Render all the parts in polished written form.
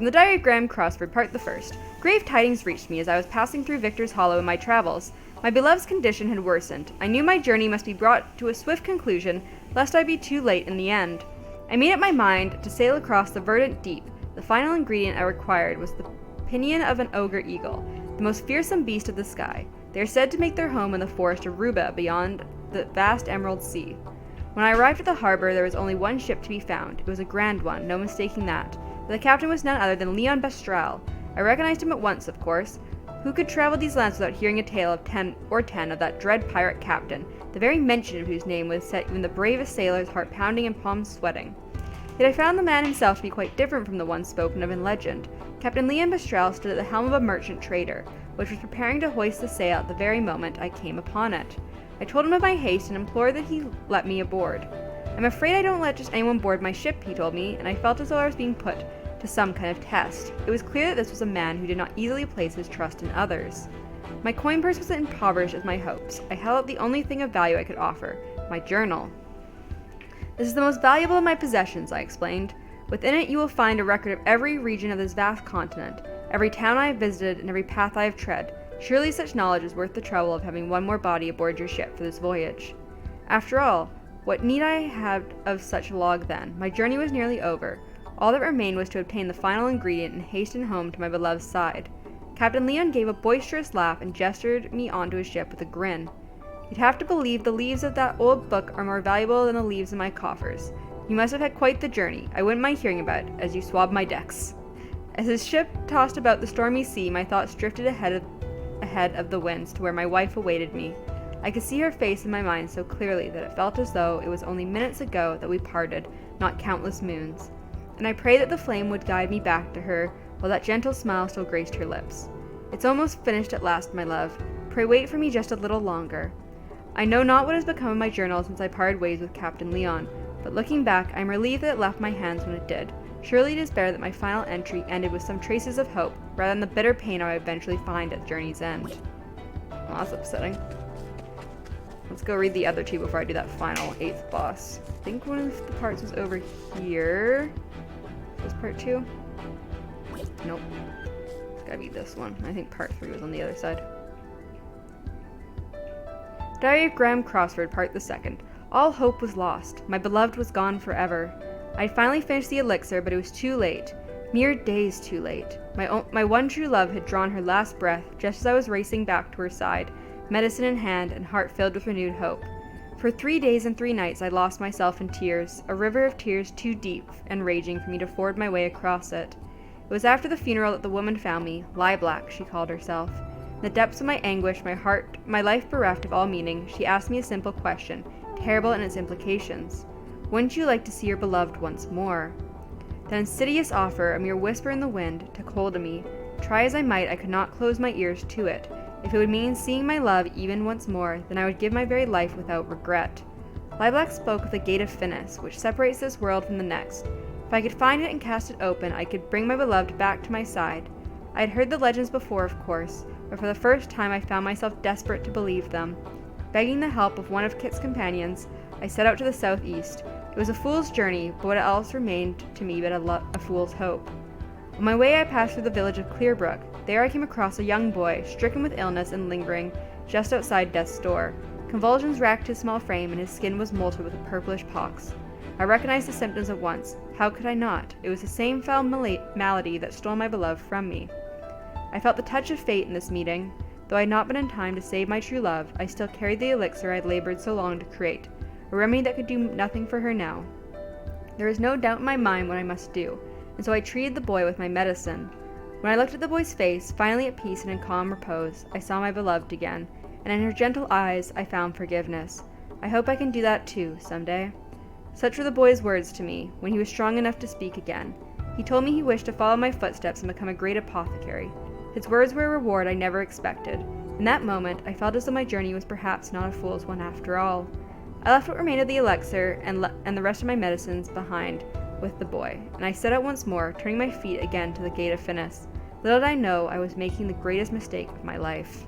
From the Diary of Graham Crossford, Part the First. Grave tidings reached me as I was passing through Victor's Hollow in my travels. My beloved's condition had worsened. I knew my journey must be brought to a swift conclusion, lest I be too late in the end. I made up my mind to sail across the verdant deep. The final ingredient I required was the pinion of an ogre eagle, the most fearsome beast of the sky. They are said to make their home in the forest of Ruba beyond the vast Emerald Sea. When I arrived at the harbor, there was only one ship to be found. It was a grand one, no mistaking that. But the captain was none other than Leon Bestral. I recognized him at once, of course. Who could travel these lands without hearing a tale of ten of that dread pirate captain, the very mention of whose name would set even the bravest sailor's heart pounding and palms sweating? Yet I found the man himself to be quite different from the one spoken of in legend. Captain Leon Bestral stood at the helm of a merchant trader, which was preparing to hoist the sail at the very moment I came upon it. I told him of my haste and implored that he let me aboard. I'm afraid I don't let just anyone board my ship, he told me, and I felt as though I was being put to some kind of test. It was clear that this was a man who did not easily place his trust in others. My coin purse was as impoverished as my hopes. I held out the only thing of value I could offer, my journal. This is the most valuable of my possessions, I explained. Within it you will find a record of every region of this vast continent, every town I have visited, and every path I have tread. Surely such knowledge is worth the trouble of having one more body aboard your ship for this voyage. After all, what need I have of such a log then? My journey was nearly over. All that remained was to obtain the final ingredient and hasten home to my beloved's side. Captain Leon gave a boisterous laugh and gestured me onto his ship with a grin. You'd have to believe the leaves of that old book are more valuable than the leaves in my coffers. You must have had quite the journey. I wouldn't mind hearing about it, as you swabbed my decks. As his ship tossed about the stormy sea, my thoughts drifted ahead of the winds to where my wife awaited me. I could see her face in my mind so clearly that it felt as though it was only minutes ago that we parted, not countless moons. And I prayed that the flame would guide me back to her, while that gentle smile still graced her lips. It's almost finished at last, my love. Pray wait for me just a little longer. I know not what has become of my journal since I parted ways with Captain Leon, but looking back, I am relieved that it left my hands when it did. Surely it is better that my final entry ended with some traces of hope, rather than the bitter pain I would eventually find at journey's end. Well, that's upsetting. Let's go read the other two before I do that final 8th boss. I think one of the parts was over here. Is this part 2? Nope. It's gotta be this one. I think part 3 was on the other side. Diary of Graham Crossford, Part the 2nd. All hope was lost. My beloved was gone forever. I had finally finished the elixir, but it was too late. Mere days too late. My one true love had drawn her last breath just as I was racing back to her side, medicine in hand and heart filled with renewed hope. For 3 days and 3 nights I lost myself in tears, a river of tears too deep and raging for me to ford my way across it. It was after the funeral that the woman found me, Lilac, she called herself. In the depths of my anguish, my life bereft of all meaning, she asked me a simple question, terrible in its implications. Wouldn't you like to see your beloved once more? That insidious offer, a mere whisper in the wind, took hold of me. Try as I might, I could not close my ears to it. If it would mean seeing my love even once more, then I would give my very life without regret. Lilac spoke of the gate of Finis, which separates this world from the next. If I could find it and cast it open, I could bring my beloved back to my side. I had heard the legends before, of course, but for the first time I found myself desperate to believe them. Begging the help of one of Kit's companions, I set out to the southeast. It was a fool's journey, but what else remained to me but a fool's hope? On my way I passed through the village of Clearbrook. There I came across a young boy, stricken with illness and lingering just outside death's door. Convulsions racked his small frame, and his skin was molted with a purplish pox. I recognized the symptoms at once. How could I not? It was the same foul malady that stole my beloved from me. I felt the touch of fate in this meeting. Though I had not been in time to save my true love, I still carried the elixir I had labored so long to create, a remedy that could do nothing for her now. There was no doubt in my mind what I must do, and so I treated the boy with my medicine. When I looked at the boy's face, finally at peace and in calm repose, I saw my beloved again, and in her gentle eyes I found forgiveness. I hope I can do that too, someday. Such were the boy's words to me, when he was strong enough to speak again. He told me he wished to follow my footsteps and become a great apothecary. His words were a reward I never expected. In that moment, I felt as though my journey was perhaps not a fool's one after all. I left what remained of the elixir and the rest of my medicines behind with the boy, and I set out once more, turning my feet again to the gate of Finis. Little did I know I was making the greatest mistake of my life.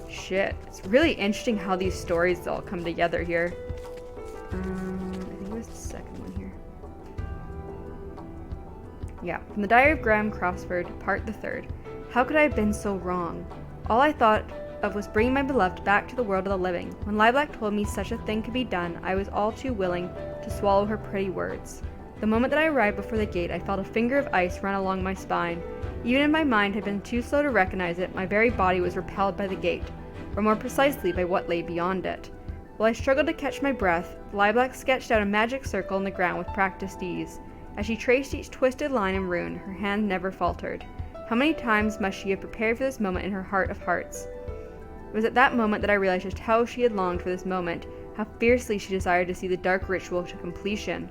Shit, it's really interesting how these stories all come together here. I think it was the second one here. Yeah, from the Diary of Graham Crossford, Part the Third. How could I have been so wrong? All I thought of was bringing my beloved back to the world of the living. When Lilac told me such a thing could be done, I was all too willing to swallow her pretty words. The moment that I arrived before the gate, I felt a finger of ice run along my spine. Even if my mind had been too slow to recognize it, my very body was repelled by the gate, or more precisely by what lay beyond it. While I struggled to catch my breath, Lilac sketched out a magic circle in the ground with practiced ease. As she traced each twisted line and rune, her hand never faltered. How many times must she have prepared for this moment in her heart of hearts? It was at that moment that I realized just how she had longed for this moment, how fiercely she desired to see the dark ritual to completion.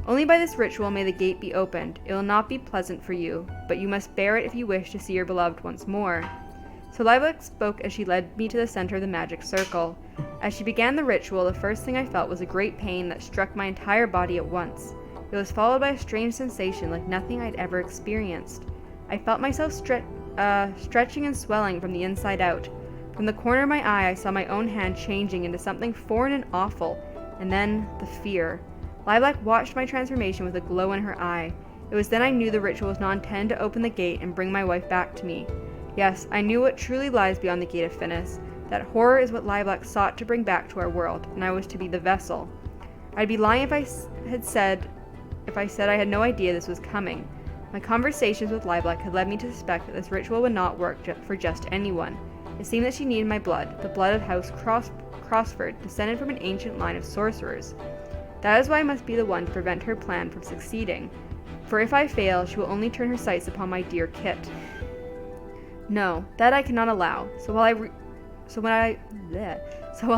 Only by this ritual may the gate be opened. It will not be pleasant for you, but you must bear it if you wish to see your beloved once more. So Lilac spoke as she led me to the center of the magic circle. As she began the ritual, the first thing I felt was a great pain that struck my entire body at once. It was followed by a strange sensation like nothing I'd ever experienced. I felt myself stretching and swelling from the inside out. From the corner of my eye, I saw my own hand changing into something foreign and awful, and then the fear. Lilac watched my transformation with a glow in her eye. It was then I knew the ritual was not intended to open the gate and bring my wife back to me. Yes, I knew what truly lies beyond the gate of Finis. That horror is what Lilac sought to bring back to our world, and I was to be the vessel. I'd be lying if I said I had no idea this was coming. My conversations with Lilac had led me to suspect that this ritual would not work for just anyone. It seemed that she needed my blood, the blood of House Crossford, descended from an ancient line of sorcerers. That is why I must be the one to prevent her plan from succeeding, for if I fail, she will only turn her sights upon my dear Kit. No, that I cannot allow. So while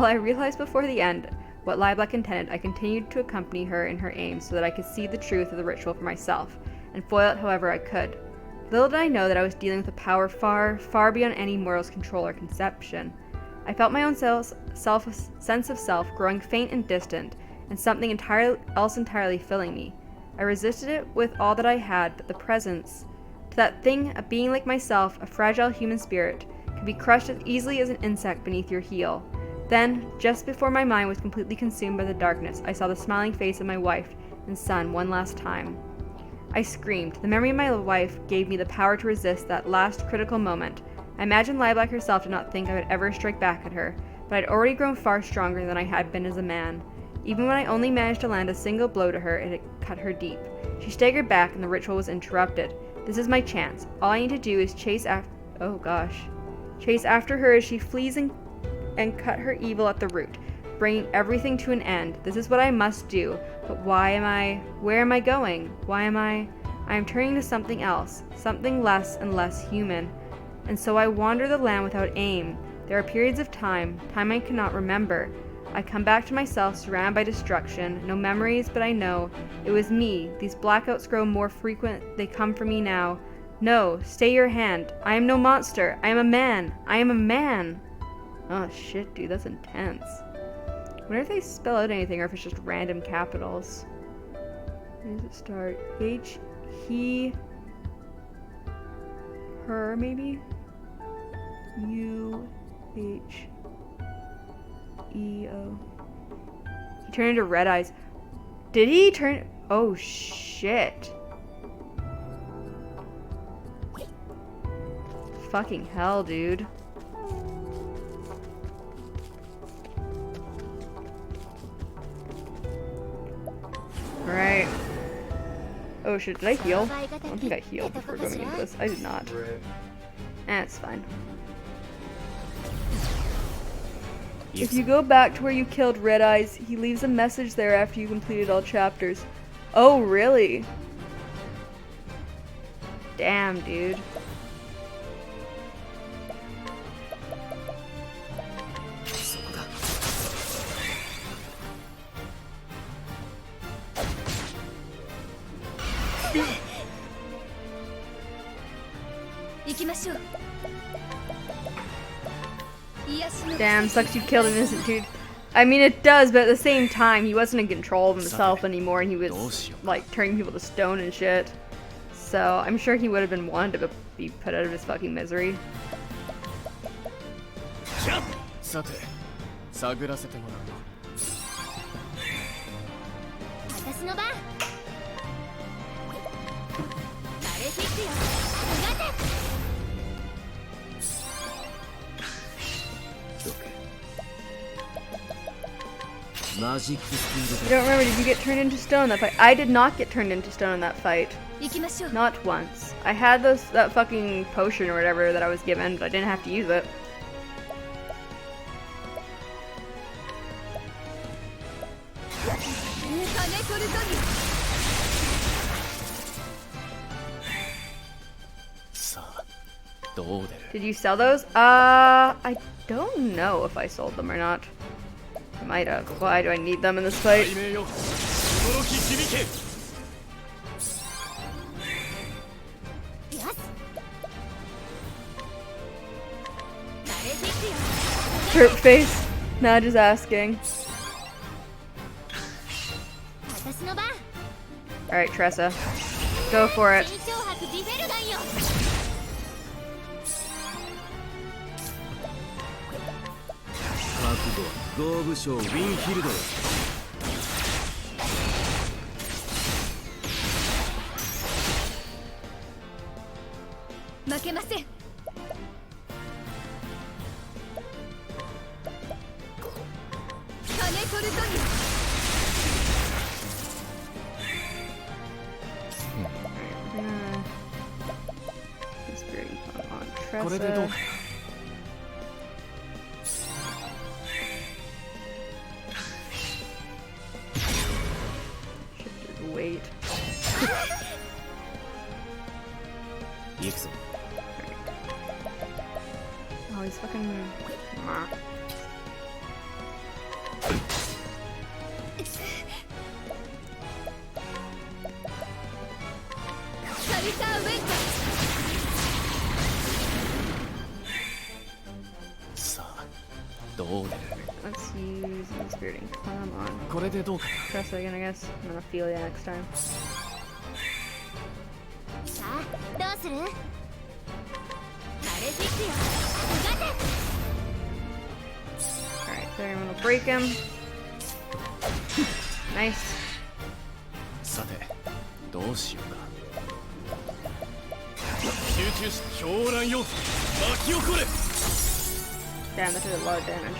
I realized before the end what Lilac intended, I continued to accompany her in her aims so that I could see the truth of the ritual for myself, and foil it however I could. Little did I know that I was dealing with a power far, far beyond any mortal's control or conception. I felt my own sense of self growing faint and distant, and something entirely filling me. I resisted it with all that I had, but the presence to that thing, a being like myself, a fragile human spirit, could be crushed as easily as an insect beneath your heel. Then, just before my mind was completely consumed by the darkness, I saw the smiling face of my wife and son one last time. I screamed. The memory of my wife gave me the power to resist that last critical moment. I imagined Lilac herself did not think I would ever strike back at her, but I had already grown far stronger than I had been as a man. Even when I only managed to land a single blow to her, it had cut her deep. She staggered back and the ritual was interrupted. This is my chance. All I need to do is chase after her as she flees and cut her evil at the root, bringing everything to an end. This is what I must do. But where am I going? I am turning to something else, something less and less human. And so I wander the land without aim. There are periods of time I cannot remember. I come back to myself, surrounded by destruction. No memories, but I know it was me. These blackouts grow more frequent. They come for me now. No, stay your hand. I am no monster. I am a man. I am a man. Oh shit, dude, that's intense. I wonder if they spell out anything or if it's just random capitals. Where does it start? H, he, her, maybe? U, H, E, O. He turned into Red Eyes. Did he turn? Oh shit. Fucking hell, dude. Alright. Oh shit, did I heal? I don't think I healed before going into this. I did not. It's fine. If you go back to where you killed Red Eyes, he leaves a message there after you completed all chapters. Oh, really? Damn, dude. Damn, sucks you killed an innocent dude. I mean, it does, but at the same time, he wasn't in control of himself anymore, and he was, like, turning people to stone and shit. So, I'm sure he would have been wanted to be put out of his fucking misery. I don't remember, did you get turned into stone in that fight? I did not get turned into stone in that fight. Not once. I had that fucking potion or whatever that I was given, but I didn't have to use it. Did you sell those? I don't know if I sold them or not. I might have. Why do I need them in this fight? Chirp face. Nah, just asking. Alright, Tressa. Go for it. Tressa. Shifted weight. Oh, he's fucking. Let's use Inspiriting. Come on. Tressa again, I guess. I'm gonna feel ya next time. Alright, there, I'm gonna break him. Nice. Damn, that did a lot of damage.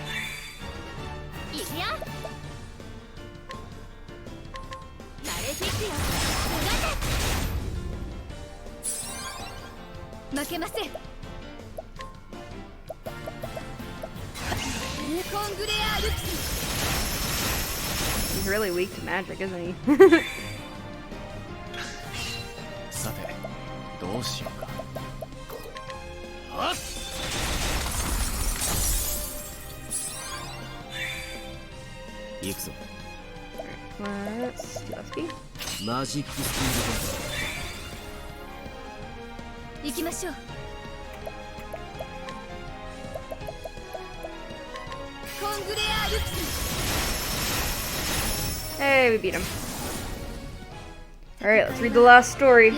He's really weak to magic, isn't he? Let's do SP. Hey, we beat him. Alright, let's read the last story.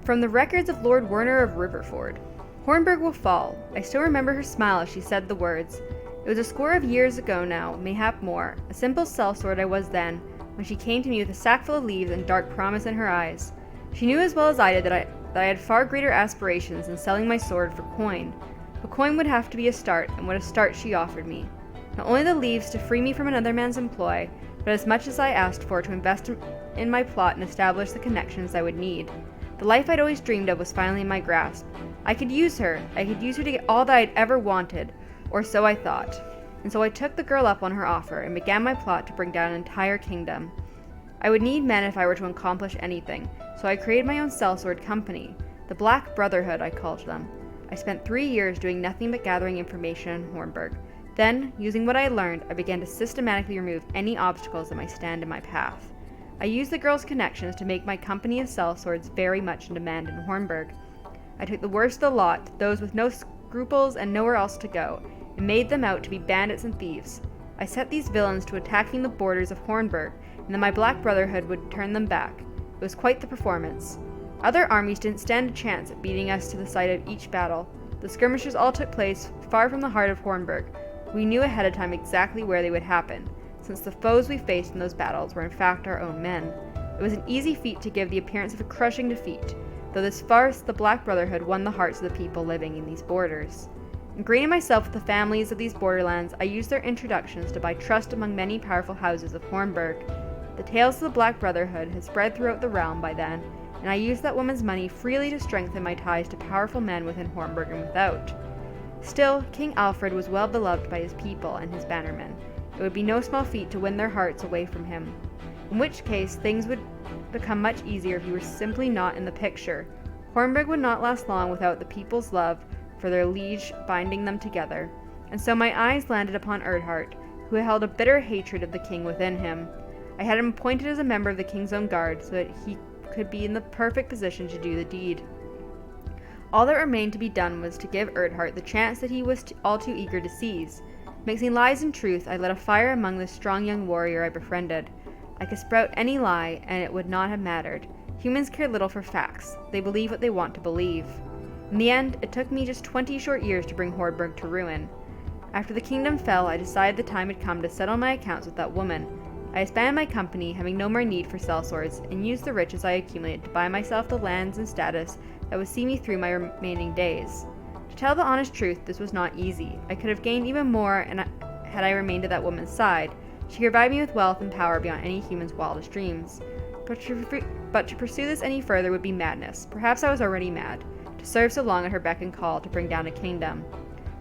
From the records of Lord Werner of Riverford. Hornburg will fall. I still remember her smile as she said the words. It was a score of years ago now, mayhap more. A simple sellsword I was then, when she came to me with a sackful of leaves and dark promise in her eyes. She knew as well as I did that I had far greater aspirations than selling my sword for coin. But coin would have to be a start, and what a start she offered me. Not only the leaves to free me from another man's employ, but as much as I asked for to invest in my plot and establish the connections I would need. The life I'd always dreamed of was finally in my grasp. I could use her to get all that I'd ever wanted, or so I thought. And so I took the girl up on her offer and began my plot to bring down an entire kingdom. I would need men if I were to accomplish anything, so I created my own sellsword company. The Black Brotherhood, I called them. I spent 3 years doing nothing but gathering information on Hornburg. Then, using what I learned, I began to systematically remove any obstacles that might stand in my path. I used the girl's connections to make my company of sellswords very much in demand in Hornburg. I took the worst of the lot, those with no scruples and nowhere else to go, and made them out to be bandits and thieves. I set these villains to attacking the borders of Hornburg, and then my Black Brotherhood would turn them back. It was quite the performance. Other armies didn't stand a chance at beating us to the site of each battle. The skirmishes all took place far from the heart of Hornburg, We knew ahead of time exactly where they would happen, since the foes we faced in those battles were in fact our own men. It was an easy feat to give the appearance of a crushing defeat, though this farce, the Black Brotherhood, won the hearts of the people living in these borders. Ingraining myself with the families of these borderlands, I used their introductions to buy trust among many powerful houses of Hornburg. The tales of the Black Brotherhood had spread throughout the realm by then, and I used that woman's money freely to strengthen my ties to powerful men within Hornburg and without. Still, King Alfred was well beloved by his people and his bannermen. It would be no small feat to win their hearts away from him, in which case things would become much easier if he were simply not in the picture. Hornburg would not last long without the people's love for their liege binding them together, and so my eyes landed upon Erdhart, who held a bitter hatred of the king within him. I had him appointed as a member of the king's own guard so that he could be in the perfect position to do the deed. All that remained to be done was to give Erdhart the chance that he was all too eager to seize. Mixing lies and truth, I lit a fire among the strong young warrior I befriended. I could sprout any lie, and it would not have mattered. Humans care little for facts. They believe what they want to believe. In the end, it took me just 20 short years to bring Hornburg to ruin. After the kingdom fell, I decided the time had come to settle my accounts with that woman. I expanded my company, having no more need for sellswords, and used the riches I accumulated to buy myself the lands and status that would see me through my remaining days. To tell the honest truth, this was not easy. I could have gained even more had I remained at that woman's side. She could provide me with wealth and power beyond any human's wildest dreams. But to pursue this any further would be madness. Perhaps I was already mad, to serve so long at her beck and call to bring down a kingdom.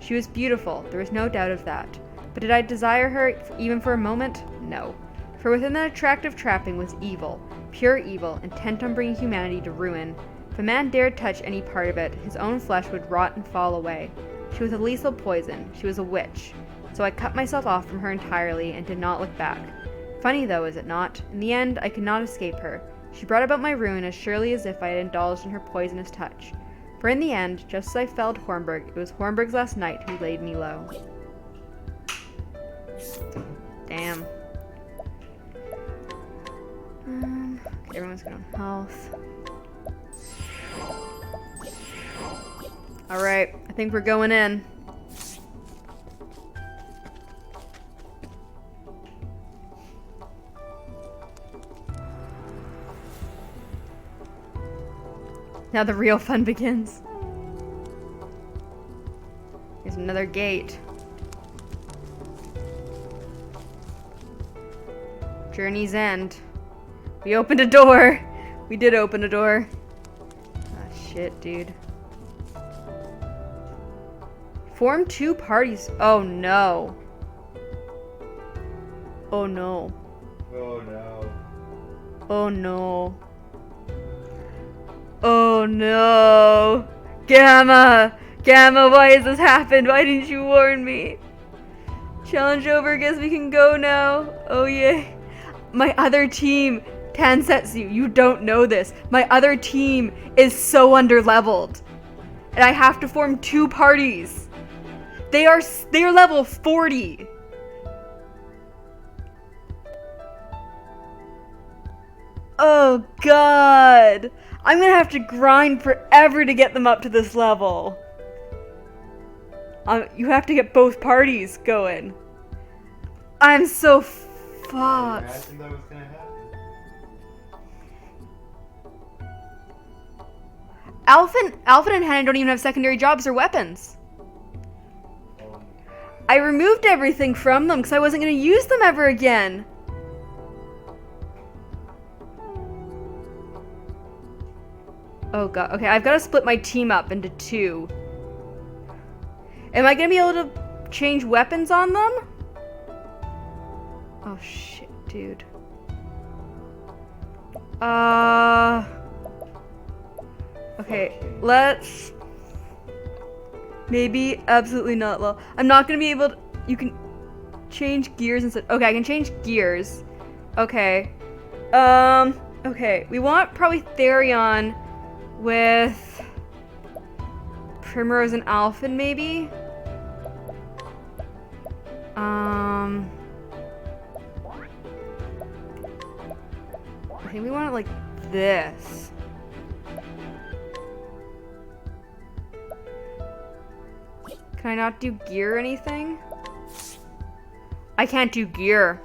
She was beautiful, there was no doubt of that. But did I desire her even for a moment? No. For within that attractive trapping was evil, pure evil, intent on bringing humanity to ruin. If a man dared touch any part of it, his own flesh would rot and fall away. She was a lethal poison. She was a witch. So I cut myself off from her entirely and did not look back. Funny though, is it not? In the end, I could not escape her. She brought about my ruin as surely as if I had indulged in her poisonous touch. For in the end, just as I felled Hornburg, it was Hornburg's last knight who laid me low. Damn. Okay, everyone's good on health. Alright, I think we're going in. Now the real fun begins. Here's another gate. Journey's end. We opened a door. We did open a door. Ah, shit, dude. Form 2 parties. Oh no. Oh no. Oh no. Oh no. Oh no. Gamma! Gamma, why has this happened? Why didn't you warn me? Challenge over, guess we can go now. Oh yay. My other team, Tansetsu, you don't know this. My other team is so underleveled. And I have to form 2 parties. They are level 40. Oh god. I'm gonna have to grind forever to get them up to this level. You have to get both parties going. I'm so fucked. Imagine that was gonna happen. Alfred and Hannah don't even have secondary jobs or weapons. I removed everything from them because I wasn't going to use them ever again. Oh god. Okay, I've got to split my team up into 2. Am I going to be able to change weapons on them? Oh shit, dude. Okay, let's... Maybe, absolutely not, lol. I'm not gonna be able to... You can change gears instead. Okay, I can change gears. Okay. Okay. We want probably Therion with Primrose and Alphen, maybe? I think we want it like this. Can I not do gear or anything? I can't do gear.